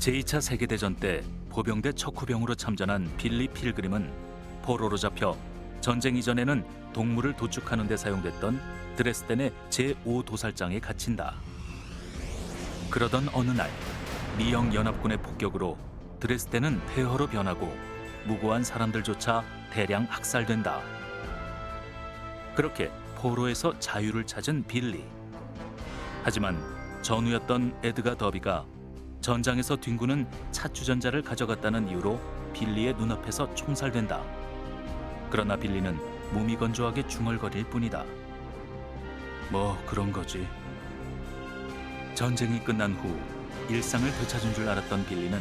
제2차 세계대전 때 보병대 척후병으로 참전한 빌리 필그림은 포로로 잡혀 전쟁 이전에는 동물을 도축하는 데 사용됐던 드레스덴의 제5도살장에 갇힌다. 그러던 어느 날 미영 연합군의 폭격으로 드레스덴은 폐허로 변하고 무고한 사람들조차 대량 학살된다. 그렇게 포로에서 자유를 찾은 빌리. 하지만 전우였던 에드가 더비가 전장에서 뒹구는 차주전자를 가져갔다는 이유로 빌리의 눈앞에서 총살된다. 그러나 빌리는 무미건조하게 중얼거릴 뿐이다. 뭐 그런 거지. 전쟁이 끝난 후 일상을 되찾은 줄 알았던 빌리는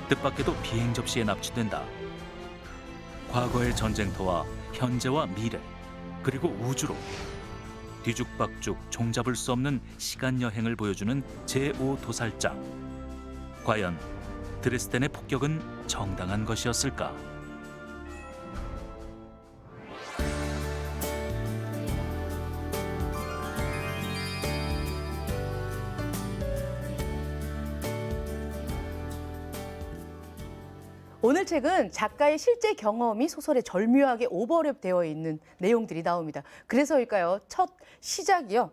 뜻밖에도 비행 접시에 납치된다. 과거의 전쟁터와 현재와 미래, 그리고 우주로 뒤죽박죽 종잡을 수 없는 시간 여행을 보여주는 제5도살장. 과연 드레스덴의 폭격은 정당한 것이었을까? 오늘 책은 작가의 실제 경험이 소설에 절묘하게 오버랩되어 있는 내용들이 나옵니다. 그래서일까요? 첫 시작이요.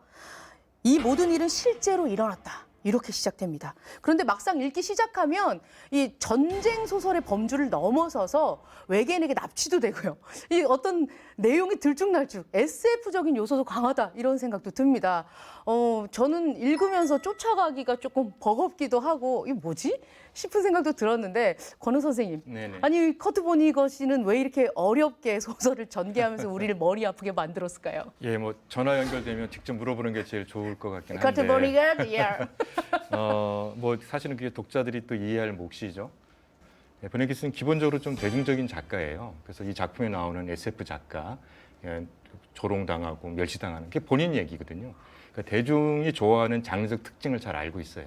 이 모든 일은 실제로 일어났다. 이렇게 시작됩니다. 그런데 막상 읽기 시작하면 이 전쟁 소설의 범주를 넘어서서 외계인에게 납치도 되고요. 이 어떤 내용이 들쭉날쭉 SF적인 요소도 강하다 이런 생각도 듭니다. 저는 읽으면서 쫓아가기가 조금 버겁기도 하고 이게 뭐지? 싶은 생각도 들었는데 권우 선생님. 네네. 아니 커트 보니거 씨는 왜 이렇게 어렵게 소설을 전개하면서 우리를 머리 아프게 만들었을까요? 예, 뭐 전화 연결되면 직접 물어보는 게 제일 좋을 것 같긴 한데. 커트 보니거, 예. 뭐 사실은 그게 독자들이 또 이해할 몫이죠. 예, 버네기스는 기본적으로 좀 대중적인 작가예요. 그래서 이 작품에 나오는 SF 작가, 예, 조롱당하고 멸시당하는 게 본인 얘기거든요. 그러니까 대중이 좋아하는 장르적 특징을 잘 알고 있어요.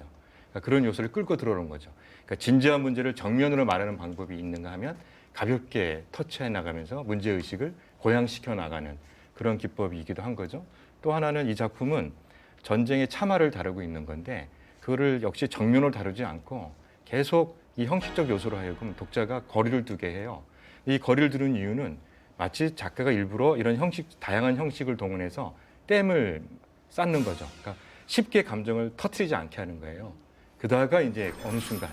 그러니까 그런 요소를 끌고 들어오는 거죠. 그러니까 진지한 문제를 정면으로 말하는 방법이 있는가 하면 가볍게 터치해 나가면서 문제의식을 고양시켜 나가는 그런 기법이기도 한 거죠. 또 하나는 이 작품은 전쟁의 참화를 다루고 있는 건데 그거를 역시 정면으로 다루지 않고 계속 이 형식적 요소로 하여금 독자가 거리를 두게 해요. 이 거리를 두는 이유는 마치 작가가 일부러 이런 다양한 형식을 동원해서 댐을 쌓는 거죠. 그러니까 쉽게 감정을 터트리지 않게 하는 거예요. 그러다가 이제 어느 순간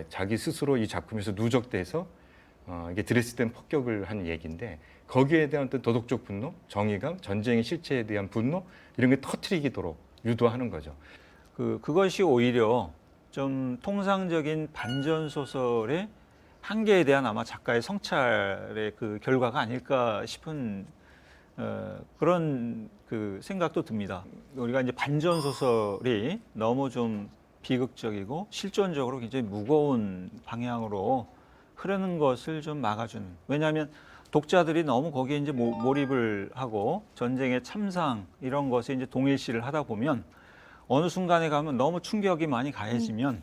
자기 스스로 이 작품에서 누적돼서 이게 드레스덴 폭격을 한 얘기인데 거기에 대한 어떤 도덕적 분노, 정의감, 전쟁의 실체에 대한 분노 이런 게 터트리도록 유도하는 거죠. 그것이 오히려 좀 통상적인 반전 소설의 한계에 대한 아마 작가의 성찰의 그 결과가 아닐까 싶은 그런 그 생각도 듭니다. 우리가 이제 반전 소설이 너무 좀 비극적이고 실존적으로 굉장히 무거운 방향으로 흐르는 것을 좀 막아주는. 왜냐하면 독자들이 너무 거기에 이제 몰입을 하고 전쟁의 참상 이런 것에 이제 동일시를 하다 보면 어느 순간에 가면 너무 충격이 많이 가해지면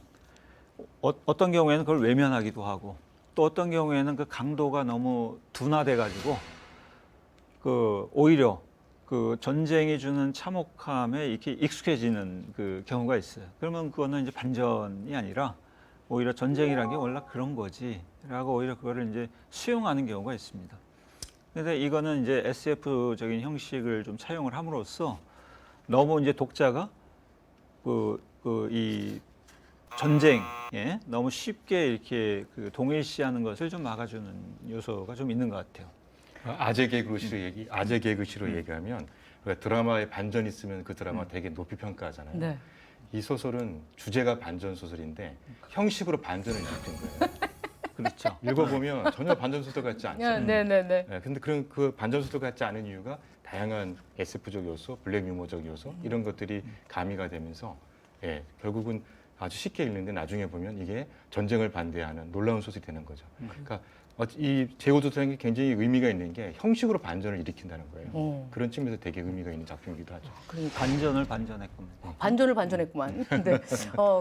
어떤 경우에는 그걸 외면하기도 하고 또 어떤 경우에는 그 강도가 너무 둔화돼 가지고 오히려 그 전쟁이 주는 참혹함에 이렇게 익숙해지는 그 경우가 있어요. 그러면 그거는 이제 반전이 아니라 오히려 전쟁이라는 게 원래 그런 거지라고 오히려 그거를 이제 수용하는 경우가 있습니다. 그런데 이거는 이제 SF적인 형식을 좀 차용을 함으로써 너무 이제 독자가 이 전쟁에 너무 쉽게 이렇게 그 동일시하는 것을 좀 막아주는 요소가 좀 있는 것 같아요. 아재 개그시로 얘기하면 드라마에 반전이 있으면 그 드라마 되게 높이 평가하잖아요. 네. 이 소설은 주제가 반전 소설인데 형식으로 반전을 일으킨 거예요. 그렇죠. 읽어보면 전혀 반전 소설 같지 않죠. 네네네. 근데 그 반전 소설 같지 않은 이유가 다양한 SF적 요소, 블랙 유머적 요소 이런 것들이 가미가 되면서 결국은 아주 쉽게 읽는데 나중에 보면 이게 전쟁을 반대하는 놀라운 소설이 되는 거죠. 그러니까 이 제5도살장이 게 굉장히 의미가 있는 게 형식으로 반전을 일으킨다는 거예요. 그런 측면에서 되게 의미가 있는 작품이기도 하죠. 그러니까. 반전을 반전했군요. 반전을 반전했구만. 근데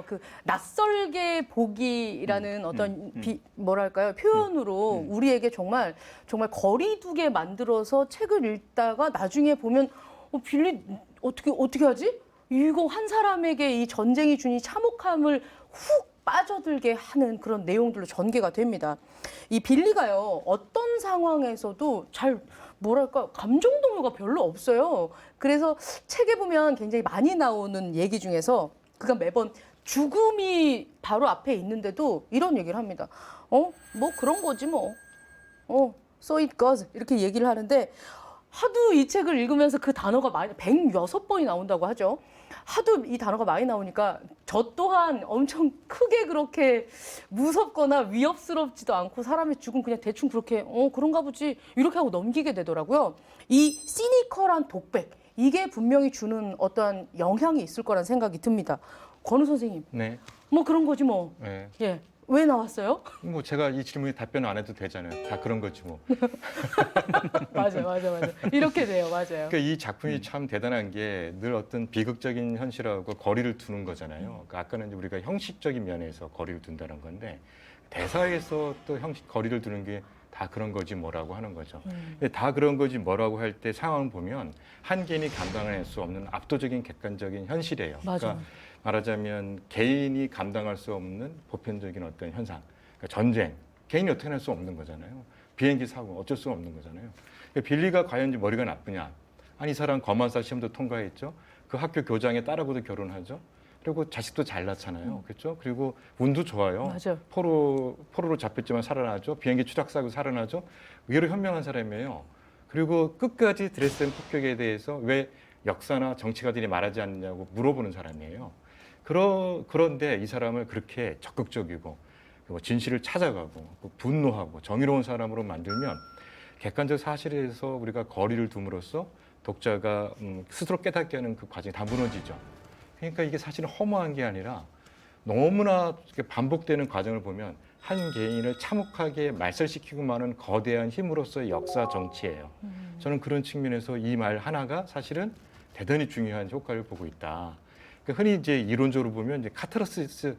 그 낯설게 보기라는 어떤 뭐랄까요 표현으로 우리에게 정말 거리두게 만들어서 책을 읽다가 나중에 보면 빌리 어떻게 하지? 이거 한 사람에게 이 전쟁이 준 이 참혹함을 훅 빠져들게 하는 그런 내용들로 전개가 됩니다. 이 빌리가요, 어떤 상황에서도 잘 뭐랄까 감정 동요가 별로 없어요. 그래서 책에 보면 굉장히 많이 나오는 얘기 중에서 그가 매번 죽음이 바로 앞에 있는데도 이런 얘기를 합니다. 뭐 그런 거지 뭐. So it goes 이렇게 얘기를 하는데 하도 이 책을 읽으면서 그 단어가 많이 106번이 나온다고 하죠. 하도 이 단어가 많이 나오니까 저 또한 엄청 크게 그렇게 무섭거나 위협스럽지도 않고 사람의 죽음 그냥 대충 그렇게 그런가 보지 이렇게 하고 넘기게 되더라고요. 이 시니컬한 독백 이게 분명히 주는 어떠한 영향이 있을 거란 생각이 듭니다. 권우 선생님, 네. 뭐 그런 거지 뭐. 네. 예. 왜 나왔어요? 뭐 제가 이 질문에 답변 안 해도 되잖아요. 다 그런 거지 뭐. 맞아. 이렇게 돼요, 맞아요. 그러니까 이 작품이 참 대단한 게 늘 어떤 비극적인 현실하고 거리를 두는 거잖아요. 그러니까 아까는 이제 우리가 형식적인 면에서 거리를 둔다는 건데 대사에서 또 형식 거리를 두는 게 다 그런 거지 뭐라고 하는 거죠. 근데 다 그런 거지 뭐라고 할 때 상황을 보면 한 개인이 감당할 수 없는 압도적인 객관적인 현실이에요. 맞아. 그러니까 말하자면 개인이 감당할 수 없는 보편적인 어떤 현상, 그러니까 전쟁, 개인이 어떻게 할 수 없는 거잖아요. 비행기 사고 어쩔 수 없는 거잖아요. 그러니까 빌리가 과연 머리가 나쁘냐? 아니 이 사람 검안사 시험도 통과했죠. 그 학교 교장의 딸하고도 결혼하죠. 그리고 자식도 잘 낳잖아요. 그렇죠? 그리고 운도 좋아요. 맞아. 포로로 잡혔지만 살아나죠. 비행기 추락사고 살아나죠. 의외로 현명한 사람이에요. 그리고 끝까지 드레스덴 폭격에 대해서 왜 역사나 정치가들이 말하지 않느냐고 물어보는 사람이에요. 그런데 이 사람을 그렇게 적극적이고 진실을 찾아가고 분노하고 정의로운 사람으로 만들면 객관적 사실에서 우리가 거리를 둠으로써 독자가 스스로 깨닫게 하는 그 과정이 다 무너지죠. 그러니까 이게 사실은 허무한 게 아니라 너무나 반복되는 과정을 보면 한 개인을 참혹하게 말살시키고 마는 거대한 힘으로서의 역사 정치예요. 저는 그런 측면에서 이 말 하나가 사실은 대단히 중요한 효과를 보고 있다. 그러니까 흔히 이제 이론적으로 보면 이제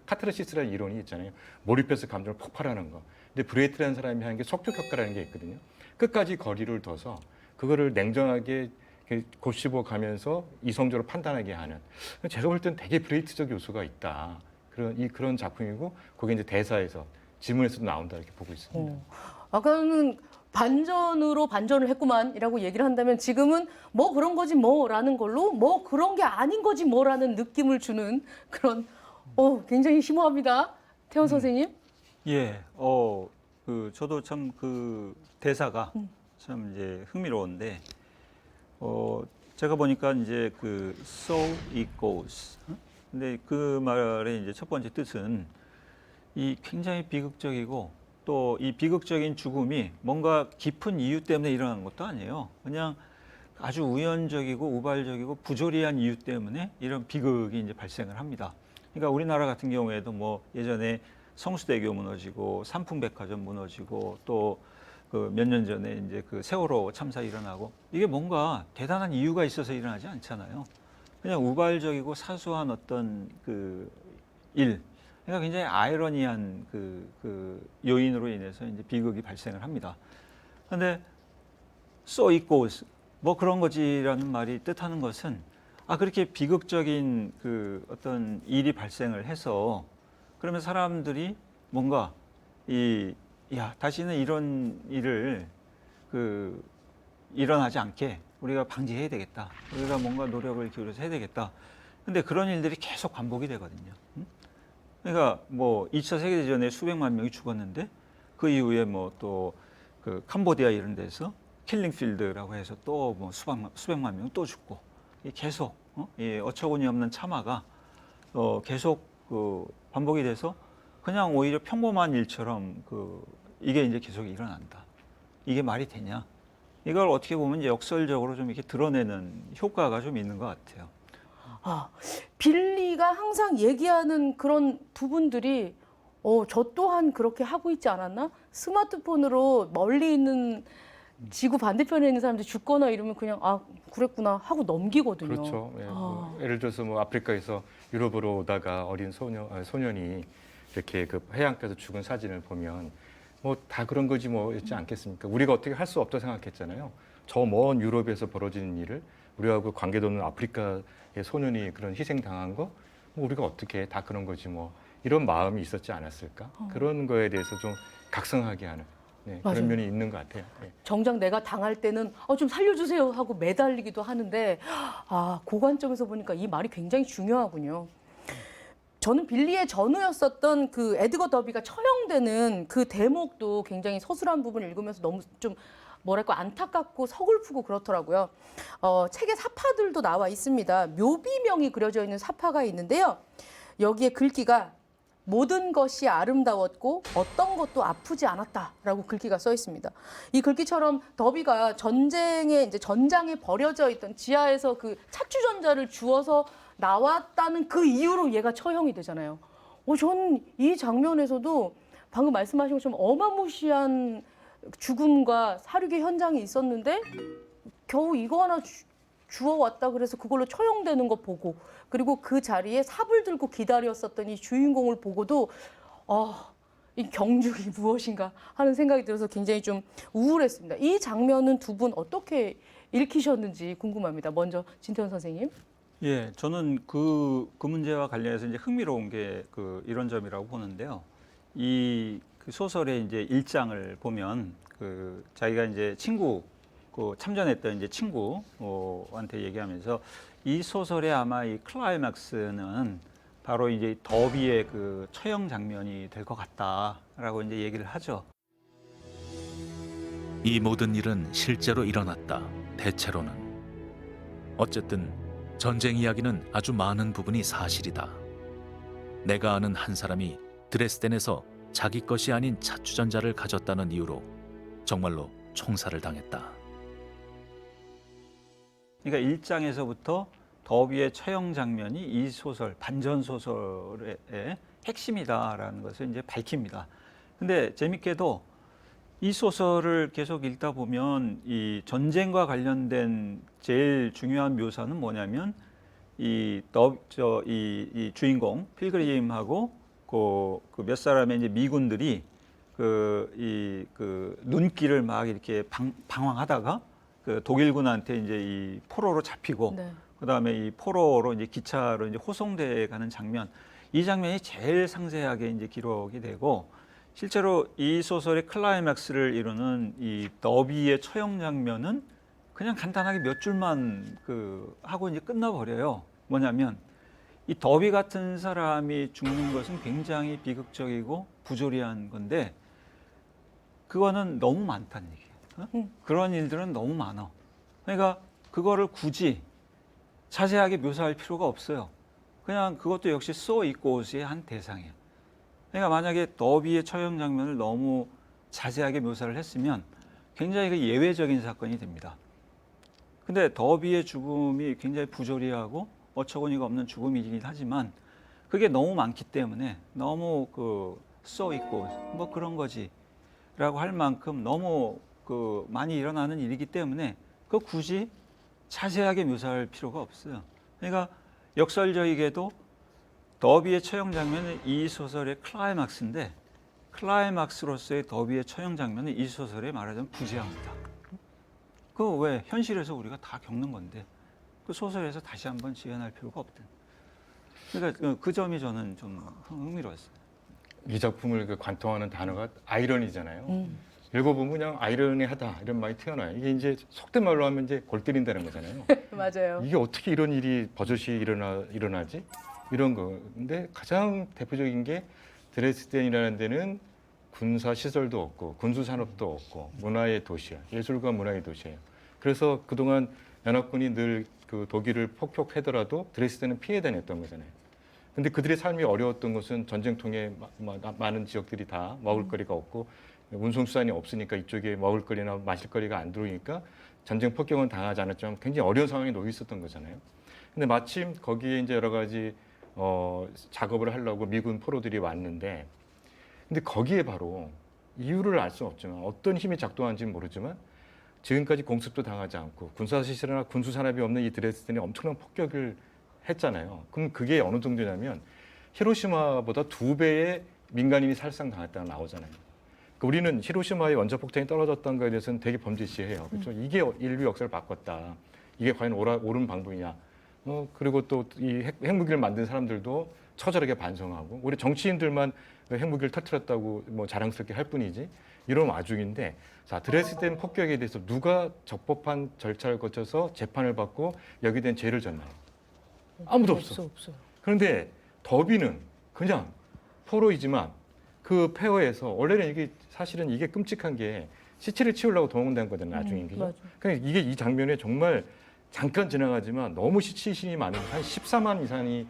카타르시스라는 이론이 있잖아요. 몰입해서 감정을 폭발하는 거. 근데 브레이트라는 사람이 하는 게 속촉 효과라는 게 있거든요. 끝까지 거리를 둬서 그거를 냉정하게 곱씹어 가면서 이성적으로 판단하게 하는. 제가 볼 때는 되게 브레이트적 요소가 있다. 그런 작품이고 그게 이제 대사에서 지문에서도 나온다 이렇게 보고 있습니다. 아까는 반전으로 반전을 했구만이라고 얘기를 한다면 지금은 뭐 그런 거지 뭐라는 걸로 뭐 그런 게 아닌 거지 뭐라는 느낌을 주는 그런 굉장히 심오합니다. 태원 선생님. 예, 저도 참 그 대사가 참 이제 흥미로운데, 제가 보니까 이제 그 so it goes. 근데 그 말의 이제 첫 번째 뜻은 이 굉장히 비극적이고 또 이 비극적인 죽음이 뭔가 깊은 이유 때문에 일어나는 것도 아니에요. 그냥 아주 우연적이고 우발적이고 부조리한 이유 때문에 이런 비극이 이제 발생을 합니다. 그러니까 우리나라 같은 경우에도 뭐 예전에 성수대교 무너지고 삼풍백화점 무너지고 또 그 몇 년 전에 이제 그 세월호 참사 일어나고 이게 뭔가 대단한 이유가 있어서 일어나지 않잖아요. 그냥 우발적이고 사소한 어떤 그 일, 그러니까 굉장히 아이러니한 그 요인으로 인해서 이제 비극이 발생을 합니다. 그런데 so it goes 뭐 그런 거지라는 말이 뜻하는 것은 그렇게 비극적인 그 어떤 일이 발생을 해서 그러면 사람들이 뭔가 다시는 이런 일을 일어나지 않게 우리가 방지해야 되겠다. 우리가 뭔가 노력을 기울여서 해야 되겠다. 근데 그런 일들이 계속 반복이 되거든요. 그러니까 뭐 2차 세계대전에 수백만 명이 죽었는데 그 이후에 뭐 또 그 캄보디아 이런 데서 킬링필드라고 해서 또 뭐 수백만 명 또 죽고 계속 어처구니 없는 참화가 계속 반복이 돼서 그냥 오히려 평범한 일처럼 이게 이제 계속 일어난다. 이게 말이 되냐? 이걸 어떻게 보면 이제 역설적으로 좀 이렇게 드러내는 효과가 좀 있는 것 같아요. 빌리가 항상 얘기하는 그런 부분들이 저 또한 그렇게 하고 있지 않았나? 스마트폰으로 멀리 있는 지구 반대편에 있는 사람들이 죽거나 이러면 그냥 그랬구나 하고 넘기거든요. 그렇죠. 예, 예를 들어서 뭐 아프리카에서 유럽으로 오다가 어린 소년이 이렇게 그 해안가에서 죽은 사진을 보면 뭐 다 그런 거지 뭐였지 않겠습니까? 우리가 어떻게 할 수 없다 생각했잖아요. 저 먼 유럽에서 벌어지는 일을 우리하고 관계도 없는 아프리카의 소년이 그런 희생 당한 거 우리가 어떻게 다 그런 거지 뭐 이런 마음이 있었지 않았을까? 그런 거에 대해서 좀 각성하게 하는 맞아요. 그런 면이 있는 것 같아요. 정작 내가 당할 때는 좀 살려주세요 하고 매달리기도 하는데 그 관점에서 보니까 이 말이 굉장히 중요하군요. 저는 빌리의 전우였었던 그 에드거 더비가 처형되는 그 대목도 굉장히 서술한 부분을 읽으면서 너무 좀 뭐랄까 안타깝고 서글프고 그렇더라고요. 책에 사파들도 나와 있습니다. 묘비명이 그려져 있는 사파가 있는데요. 여기에 글귀가 모든 것이 아름다웠고 어떤 것도 아프지 않았다라고 글귀가 써 있습니다. 이 글귀처럼 더비가 전장에 버려져 있던 지하에서 그 차추전자를 주워서 나왔다는 그 이유로 얘가 처형이 되잖아요. 저는 이 장면에서도 방금 말씀하신 것처럼 어마무시한 죽음과 사륙의 현장이 있었는데 겨우 이거 하나 주워왔다 그래서 그걸로 처형되는 거 보고 그리고 그 자리에 삽을 들고 기다렸었던 이 주인공을 보고도 이 경죽이 무엇인가 하는 생각이 들어서 굉장히 좀 우울했습니다. 이 장면은 두 분 어떻게 읽히셨는지 궁금합니다. 먼저 진태원 선생님. 예, 저는 그 문제와 관련해서 이제 흥미로운 게 이런 점이라고 보는데요. 그 소설의 이제 1장을 보면 자기가 이제 참전했던 이제 친구한테 얘기하면서 이 소설의 아마 이 클라이맥스는 바로 이제 더비의 그 처형 장면이 될 것 같다라고 이제 얘기를 하죠. 이 모든 일은 실제로 일어났다. 대체로는. 어쨌든 전쟁 이야기는 아주 많은 부분이 사실이다. 내가 아는 한 사람이 드레스덴에서 자기 것이 아닌 차추전자를 가졌다는 이유로 정말로 총살을 당했다. 그러니까 1장에서부터 더비의 처형 장면이 이 소설, 반전 소설의 핵심이다라는 것을 이제 밝힙니다. 근데 재밌게도 이 소설을 계속 읽다 보면 이 전쟁과 관련된 제일 중요한 묘사는 뭐냐면 이 주인공 필그림하고 그 몇 사람의 이제 미군들이 그 눈길을 막 이렇게 방황하다가 그 독일군한테 이제 이 포로로 잡히고 네. 그다음에 이 포로로 이제 기차로 이제 호송돼 가는 장면, 이 장면이 제일 상세하게 이제 기록이 되고 실제로 이 소설의 클라이맥스를 이루는 이 더비의 처형 장면은 그냥 간단하게 몇 줄만 하고 이제 끝나버려요. 뭐냐면 이 더비 같은 사람이 죽는 것은 굉장히 비극적이고 부조리한 건데 그거는 너무 많다는 얘기예요. 그런 일들은 너무 많아. 그러니까 그거를 굳이 자세하게 묘사할 필요가 없어요. 그냥 그것도 역시 써 있고 옷의 한 대상이에요. 그러니까 만약에 더비의 처형 장면을 너무 자세하게 묘사를 했으면 굉장히 그 예외적인 사건이 됩니다. 근데 더비의 죽음이 굉장히 부조리하고 어처구니가 없는 죽음이긴 하지만 그게 너무 많기 때문에 너무 써 있고 뭐 그런 거지라고 할 만큼 너무 많이 일어나는 일이기 때문에 굳이 자세하게 묘사할 필요가 없어요. 그러니까 역설적이게도 더비의 처형 장면은 이 소설의 클라이막스인데 클라이막스로서의 더비의 처형 장면은 이 소설에 말하자면 부재합니다. 그 왜 현실에서 우리가 다 겪는 건데 그 소설에서 다시 한번 지어낼 필요가 없든. 그러니까 그 점이 저는 좀 흥미로웠어요. 이 작품을 관통하는 단어가 아이러니잖아요. 읽어보면 그냥 아이러니하다 이런 말이 튀어나와요. 이게 이제 속된 말로 하면 이제 골 때린다는 거잖아요. 맞아요. 이게 어떻게 이런 일이 버젓이 일어나지? 이런 거. 근데 가장 대표적인 게 드레스덴이라는 데는 군사 시설도 없고 군수 산업도 없고 문화의 도시야. 예술과 문화의 도시예요. 그래서 그동안 연합군이 늘 그 독일을 폭격하더라도 드레스덴은 피해 다녔던 거잖아요. 근데 그들의 삶이 어려웠던 것은 전쟁통에 많은 지역들이 다 먹을거리가 없고 운송수단이 없으니까 이쪽에 먹을거리나 마실거리가 안 들어오니까 전쟁 폭격은 당하지 않았지만 굉장히 어려운 상황에 놓여 있었던 거잖아요. 근데 마침 거기에 이제 여러 가지 작업을 하려고 미군 포로들이 왔는데 근데 거기에 바로 이유를 알 수는 없지만 어떤 힘이 작동하는지는 모르지만 지금까지 공습도 당하지 않고 군사시설이나 군수산업이 없는 이 드레스덴에 엄청난 폭격을 했잖아요. 그럼 그게 어느 정도냐면 히로시마보다 2배의 민간인이 살상당했다고 나오잖아요. 그러니까 우리는 히로시마의 원자폭탄이 떨어졌다는 거에 대해서는 되게 범죄시해요. 그렇죠? 이게 인류 역사를 바꿨다. 이게 과연 옳은 방법이냐. 그리고 또 이 핵무기를 만든 사람들도 처절하게 반성하고 우리 정치인들만 핵무기를 터뜨렸다고 뭐 자랑스럽게 할 뿐이지 이런 와중인데 자 드레스덴 폭격에 대해서 누가 적법한 절차를 거쳐서 재판을 받고 여기에 대한 죄를 졌나요? 아무도 없어. 없어요. 그런데 더비는 그냥 포로이지만 그 폐허에서 원래는 이게 사실은 이게 끔찍한 게 시체를 치우려고 도망간 거잖아요. 나중에 그죠? 맞아. 그러니까 이게 이 장면에 정말 잠깐 지나가지만 너무 시신이 많은 한 14만 이상이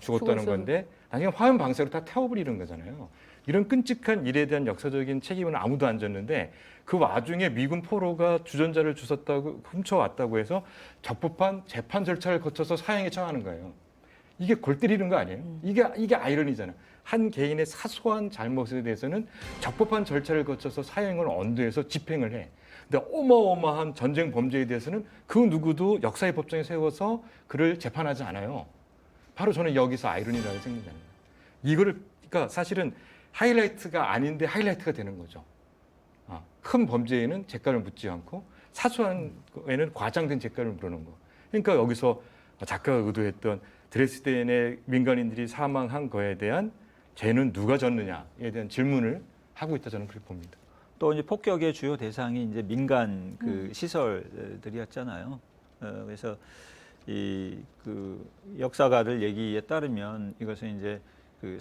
죽었다는 죽었어요. 건데 나중에 화염 방사로 다 태워버리는 거잖아요. 이런 끔찍한 일에 대한 역사적인 책임은 아무도 안 졌는데 그 와중에 미군 포로가 주전자를 주웠다고 훔쳐왔다고 해서 적법한 재판 절차를 거쳐서 사형에 처하는 거예요. 이게 골 때리는 거 아니에요? 이게 아이러니잖아요. 한 개인의 사소한 잘못에 대해서는 적법한 절차를 거쳐서 사형을 언도해서 집행을 해. 근데 어마어마한 전쟁 범죄에 대해서는 그 누구도 역사의 법정에 세워서 그를 재판하지 않아요. 바로 저는 여기서 아이러니라고 생각합니다. 이거를 그러니까 사실은 하이라이트가 아닌데 하이라이트가 되는 거죠. 큰 범죄에는 죄가를 묻지 않고 사소한 거에는 과장된 죄가를 물어놓은 거. 그러니까 여기서 작가가 의도했던 드레스덴의 민간인들이 사망한 거에 대한 죄는 누가 졌느냐에 대한 질문을 하고 있다 저는 그렇게 봅니다. 또 이제 폭격의 주요 대상이 이제 민간 그 시설들이었잖아요. 그래서 이 그 역사가들 얘기에 따르면 이것은 이제 그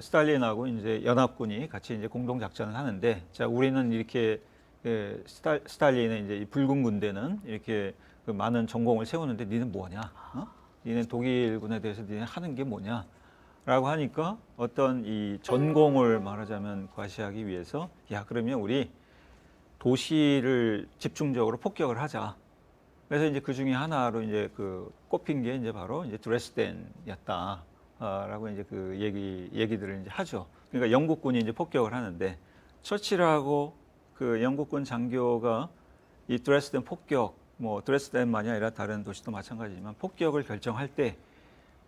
스탈린하고 이제 연합군이 같이 이제 공동 작전을 하는데 자 우리는 이렇게 스탈린의 이제 이 붉은 군대는 이렇게 그 많은 전공을 세우는데 니는 뭐냐? 니는 독일군에 대해서 니네 하는 게 뭐냐? 라고 하니까 어떤 이 전공을 말하자면 과시하기 위해서 야 그러면 우리 도시를 집중적으로 폭격을 하자. 그래서 이제 그 중에 하나로 이제 그 꼽힌 게 이제 바로 이제 드레스덴이었다. 라고 이제 그 얘기들을 이제 하죠. 그러니까 영국군이 이제 폭격을 하는데 처칠하고 그 영국군 장교가 이 드레스덴 폭격, 뭐 드레스덴만이 아니라 다른 도시도 마찬가지지만 폭격을 결정할 때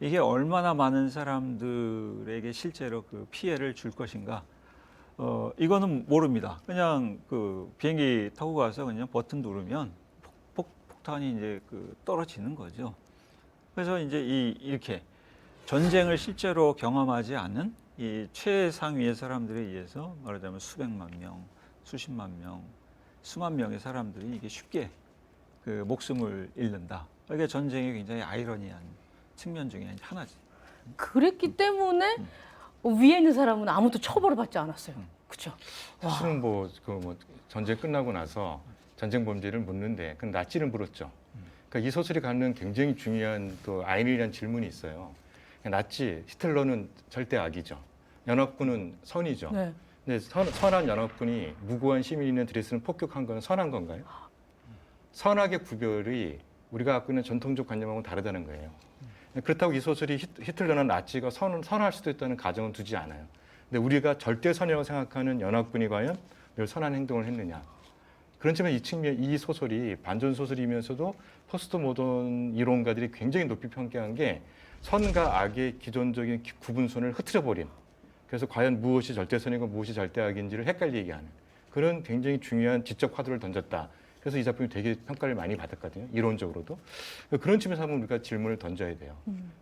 이게 얼마나 많은 사람들에게 실제로 그 피해를 줄 것인가, 이거는 모릅니다. 그냥 그 비행기 타고 가서 그냥 버튼 누르면 폭탄이 이제 그 떨어지는 거죠. 그래서 이제 이렇게 전쟁을 실제로 경험하지 않은 이 최상위의 사람들에 의해서 말하자면 수백만 명, 수십만 명, 수만 명의 사람들이 이게 쉽게 그 목숨을 잃는다. 이게 전쟁의 굉장히 아이러니한 측면 중에 하나지. 그랬기 때문에 위에 있는 사람은 아무도 처벌을 받지 않았어요. 그렇죠? 사실은 뭐 전쟁 끝나고 나서 전쟁 범죄를 묻는데 그 나치를 물었죠. 그러니까 이 소설이 갖는 굉장히 중요한 또 아이러니한 질문이 있어요. 나치 히틀러는 절대 악이죠. 연합군은 선이죠. 네. 근데 선한 연합군이 무고한 시민이 있는 드레스덴을 폭격한 건 선한 건가요? 선악의 구별이 우리가 갖고 있는 전통적 관념하고는 다르다는 거예요. 그렇다고 이 소설이 히틀러나 나치가 선할 수도 있다는 가정은 두지 않아요. 근데 우리가 절대 선이라고 생각하는 연합군이 과연 늘 선한 행동을 했느냐? 그런 측면 이 소설이 반전 소설이면서도 포스트 모던 이론가들이 굉장히 높이 평가한 게 선과 악의 기존적인 구분선을 흐트려 버린. 그래서 과연 무엇이 절대선이고 무엇이 절대악인지를 헷갈리게 하는 그런 굉장히 중요한 지적 화두를 던졌다. 그래서 이 작품이 되게 평가를 많이 받았거든요. 이론적으로도. 그런 측면에서 한번 우리가 질문을 던져야 돼요.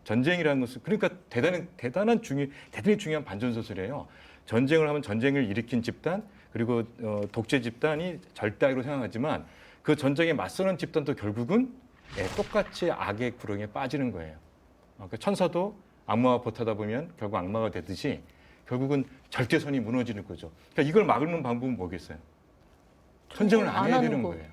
전쟁이라는 것은 그러니까 대단히 중요한 반전 소설이에요. 전쟁을 하면 전쟁을 일으킨 집단 그리고 독재 집단이 절대악으로 생각하지만 그 전쟁에 맞서는 집단도 결국은 똑같이 악의 구렁이에 빠지는 거예요. 그 천사도 악마와 보타다 보면 결국 악마가 되듯이 결국은 절대선이 무너지는 거죠. 그러니까 이걸 막는 방법은 뭐겠어요? 전쟁을 안 해야 되는 거예요.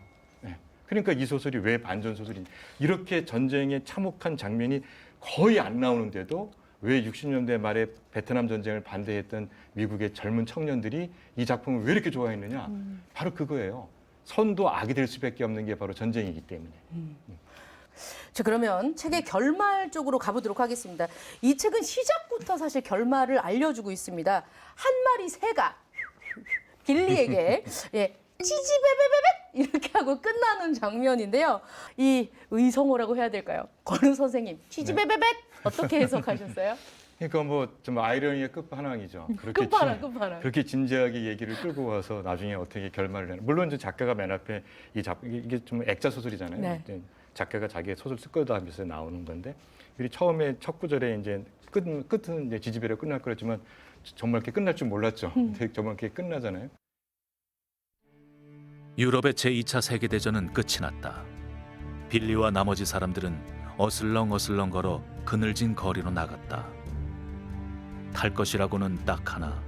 네. 그러니까 이 소설이 왜 반전 소설인지 이렇게 전쟁의 참혹한 장면이 거의 안 나오는데도 왜 60년대 말에 베트남 전쟁을 반대했던 미국의 젊은 청년들이 이 작품을 왜 이렇게 좋아했느냐? 바로 그거예요. 선도 악이 될 수밖에 없는 게 바로 전쟁이기 때문에. 자, 그러면 책의 결말 쪽으로 가보도록 하겠습니다. 이 책은 시작부터 사실 결말을 알려주고 있습니다. 한 마리 새가 빌리에게 찌지베베베베 이렇게 하고 끝나는 장면인데요. 이 의성어라고 해야 될까요? 권우 선생님, 찌지베베베 어떻게 해석하셨어요? 그러니까 뭐 좀 아이러니의 끝판왕이죠. 끝판왕. 그렇게 진지하게 얘기를 끌고 와서 나중에 어떻게 결말을 내는. 물론 이제 작가가 맨 앞에 이게 좀 액자 소설이잖아요. 네. 작가가 자기의 소설 쓸 거다 하면서 나오는 건데, 이 처음에 첫 구절에 이제 끝은 이제 지지배로 끝날 거였지만 정말 이렇게 끝날 줄 몰랐죠. 근데 정말 이렇게 끝나잖아요. 유럽의 제2차 세계대전은 끝이 났다. 빌리와 나머지 사람들은 어슬렁어슬렁 걸어 그늘진 거리로 나갔다. 탈 것이라고는 딱 하나,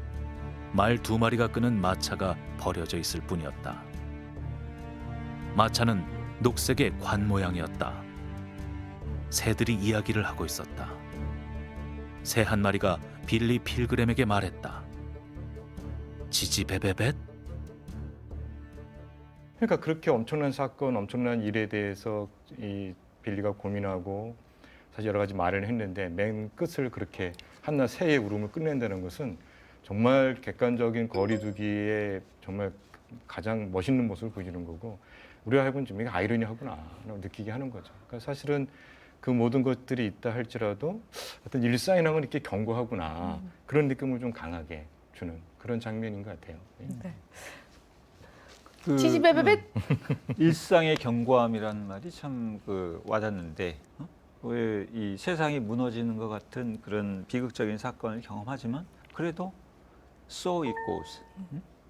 말 2마리가 끄는 마차가 버려져 있을 뿐이었다. 마차는 녹색의 관 모양이었다. 새들이 이야기를 하고 있었다. 새 한 마리가 빌리 필그램에게 말했다. 지지배배벳? 그러니까 그렇게 엄청난 사건, 엄청난 일에 대해서 이 빌리가 고민하고 사실 여러 가지 말을 했는데 맨 끝을 그렇게 한낱 새의 울음을 끝낸다는 것은 정말 객관적인 거리두기에 정말 가장 멋있는 모습을 보여주는 거고, 우리가 해본 좀 이게 아이러니하구나 느끼게 하는 거죠. 그러니까 사실은 그 모든 것들이 있다 할지라도 어떤 일상이라는 건 이렇게 견고하구나 그런 느낌을 좀 강하게 주는 그런 장면인 것 같아요. 네. 그, 지지배배벳. 일상의 견고함이라는 말이 참 와닿는데, 왜 이 세상이 무너지는 것 같은 그런 비극적인 사건을 경험하지만 그래도 so it goes,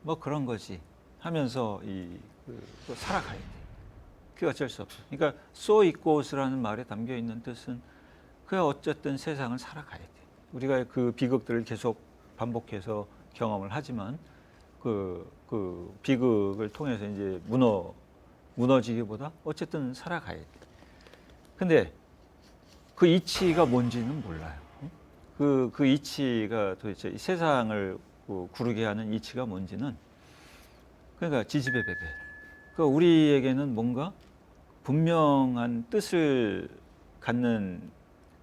뭐 그런 거지 하면서 또 살아가야 돼. 그게 어쩔 수 없어. 그러니까 so it goes라는 말에 담겨 있는 뜻은 그 어쨌든 세상을 살아가야 돼. 우리가 그 비극들을 계속 반복해서 경험을 하지만 그 비극을 통해서 이제 무너지기보다 어쨌든 살아가야 돼. 근데 그 이치가 뭔지는 몰라요. 그 이치가 도대체 이 세상을 구르게 하는 이치가 뭔지는, 그러니까 지지배배배. 그러니까 우리에게는 뭔가 분명한 뜻을 갖는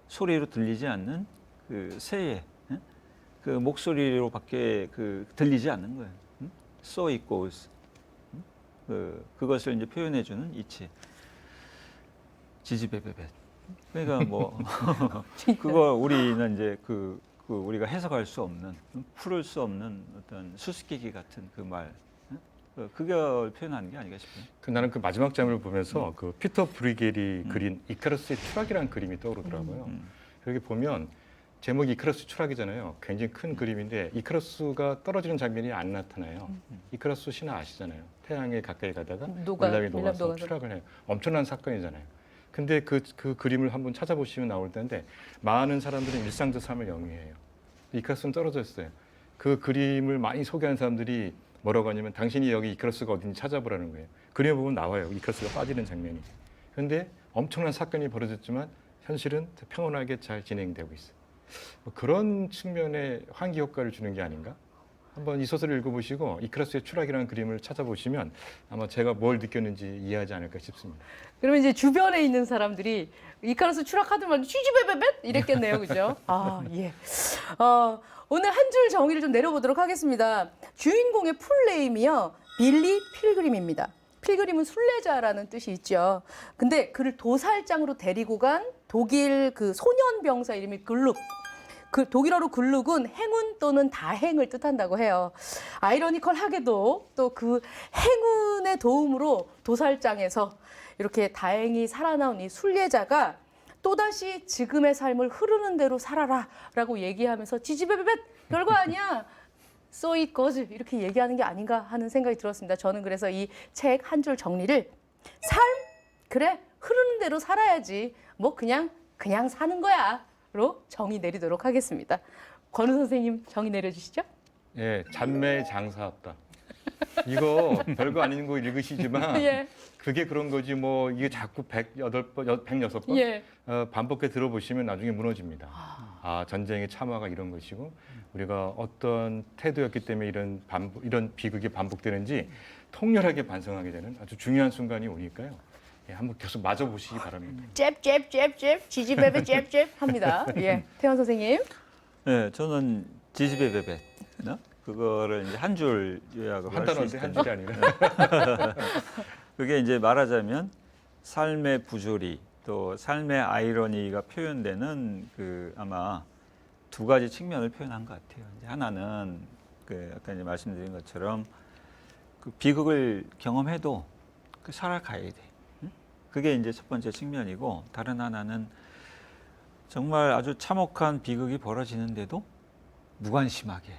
소리로 들리지 않는 그 새의 그 목소리로밖에 들리지 않는 거예요. So it goes. 그것을 이제 표현해주는 이치. 지지배배배. 그러니까 뭐 그거 우리는 이제 우리가 해석할 수 없는, 풀을 수 없는 어떤 수수께끼 같은 그 말, 그걸 표현하는 게 아닌가 싶어요. 나는 그 마지막 장면을 보면서 그 피터 브리겔이 그린 이카루스의 추락이라는 그림이 떠오르더라고요. 여기 보면 제목이 이카루스 추락이잖아요. 굉장히 큰 그림인데 이카루스가 떨어지는 장면이 안 나타나요. 이카루스 신화 아시잖아요. 태양에 가까이 가다가 밀랍에 녹아서 추락을 해요. 엄청난 사건이잖아요. 근데 그 그림을 한번 찾아보시면 나올 텐데 많은 사람들은 일상적 삶을 영위해요. 이카루스는 떨어져 있어요. 그 그림을 많이 소개하는 사람들이 뭐라고 하냐면 당신이 여기 이카루스가 어딘지 찾아보라는 거예요. 그림을 보면 나와요. 이카루스가 빠지는 장면이. 그런데 엄청난 사건이 벌어졌지만 현실은 평온하게 잘 진행되고 있어요. 그런 측면의 환기 효과를 주는 게 아닌가? 한번 이 소설을 읽어보시고 이카루스의 추락이라는 그림을 찾아보시면 아마 제가 뭘 느꼈는지 이해하지 않을까 싶습니다. 그러면 이제 주변에 있는 사람들이 이카루스 추락하더만 쥐쥐베베벳 이랬겠네요, 그죠? 아, 예. 오늘 한 줄 정의를 좀 내려보도록 하겠습니다. 주인공의 풀네임이요, 빌리 필그림입니다. 필그림은 순례자라는 뜻이 있죠. 근데 그를 도살장으로 데리고 간 독일 그 소년 병사 이름이 글룩. 그 독일어로 글룩은 행운 또는 다행을 뜻한다고 해요. 아이러니컬하게도 또 그 행운의 도움으로 도살장에서 이렇게 다행히 살아나온 이 순례자가 또다시 지금의 삶을 흐르는 대로 살아라 라고 얘기하면서 지지배배벳 별거 아니야. So it goes 이렇게 얘기하는 게 아닌가 하는 생각이 들었습니다. 저는 그래서 이 책 한 줄 정리를 삶? 그래 흐르는 대로 살아야지. 뭐 그냥 사는 거야. 로 정의 내리도록 하겠습니다. 권우 선생님 정의 내려주시죠. 예, 잔매 장사없다. 이거 별거 아닌 거 읽으시지만 예. 그게 그런 거지 뭐 이게 자꾸 108번, 106번 예. 반복해 들어보시면 나중에 무너집니다. 전쟁의 참화가 이런 것이고 우리가 어떤 태도였기 때문에 이런 비극이 반복되는지 통렬하게 반성하게 되는 아주 중요한 순간이 오니까요. 예, 한번 계속 맞아보시기 바랍니다. 잽 지지배배 잽 합니다. 예. 태원 선생님. 네, 저는 지지배배배. 그거를 이제 한 줄 요약을 한 할 수 단어인데 한 있을 줄이 텐데, 아니라. 그게 이제 말하자면 삶의 부조리 또 삶의 아이러니가 표현되는 아마 두 가지 측면을 표현한 것 같아요. 이제 하나는 아까 이제 말씀드린 것처럼 그 비극을 경험해도 살아가야 돼. 그게 이제 첫 번째 측면이고, 다른 하나는 정말 아주 참혹한 비극이 벌어지는데도 무관심하게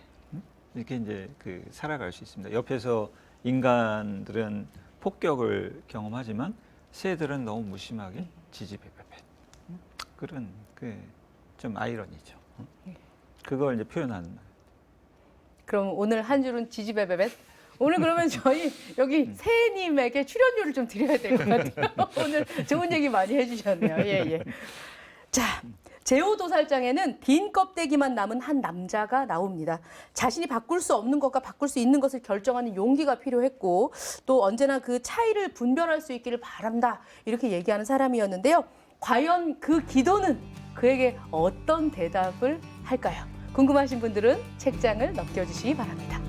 이렇게 이제 살아갈 수 있습니다. 옆에서 인간들은 폭격을 경험하지만 새들은 너무 무심하게 지지배배배. 그런 좀 아이러니죠. 그걸 이제 표현하는 말. 그럼 오늘 한 줄은 지지배배벳. 오늘 그러면 저희 여기 새님에게 출연료를 좀 드려야 될 것 같아요. 오늘 좋은 얘기 많이 해주셨네요. 예. 자, 제5도살장에는 빈 껍데기만 남은 한 남자가 나옵니다. 자신이 바꿀 수 없는 것과 바꿀 수 있는 것을 결정하는 용기가 필요했고, 또 언제나 그 차이를 분별할 수 있기를 바란다, 이렇게 얘기하는 사람이었는데요. 과연 그 기도는 그에게 어떤 대답을 할까요? 궁금하신 분들은 책장을 넘겨주시기 바랍니다.